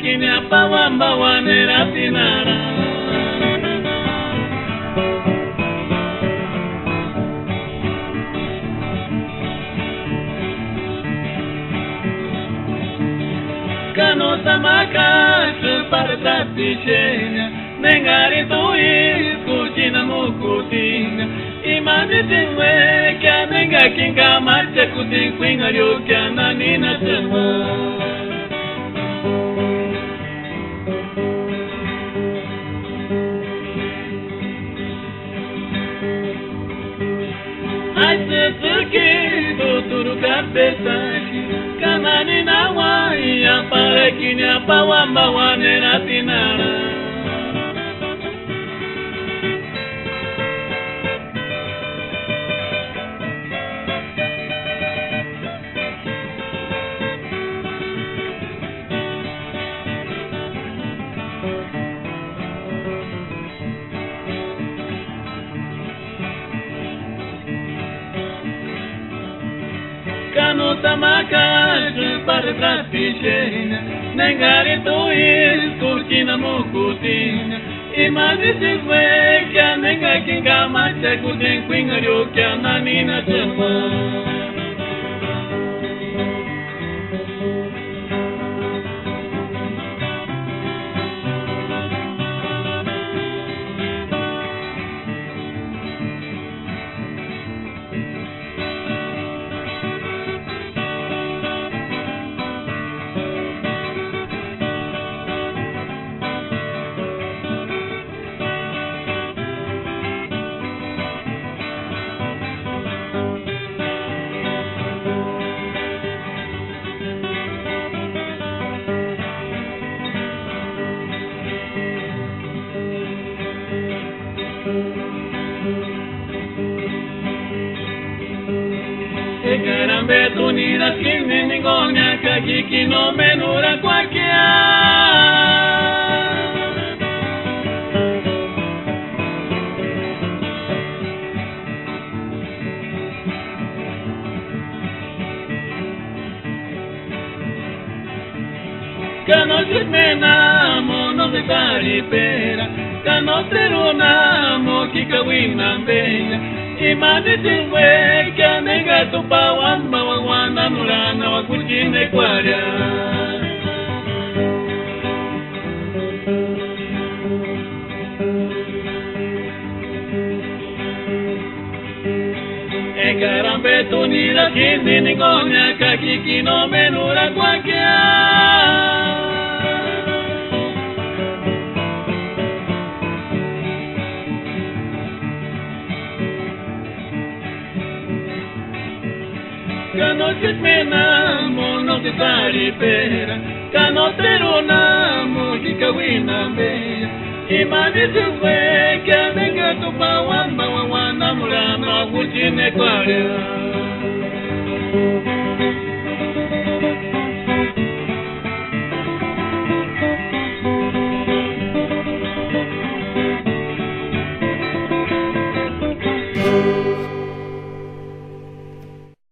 kini apa wamba wanera tinara. Kano samaka separta pichenya nengari tuis kuchina mukutinga imani tingwe kya nenga kinga marcha kutingwinga ryo kya nanina tewa aise tuki tuturu kapesaki kanani na wai ya parekini apa wamba wanera tinara. Kano tamaka parta pichenya nengari tuis kuchina mukutinga imani tingwe kya nenga kinga macha kutingwinga ryo kya nanina tewa Ekarambe tunira kini ningonya kakiki no menura kwakia Kano jitmena mono vitari pera Kano teruna mo kikawina mbenya imani tingwe kya nenga tupa wamba wangwana nulana wakuchine kwarya Ekarambe tunira kindi ningonya kakiki no menura kwakya Kano jitmena mono kitari pera Kano teruna mo kikawina mbeya imani tingwe kya nenga tupa wamba wangwana mulana wakuchine kwarya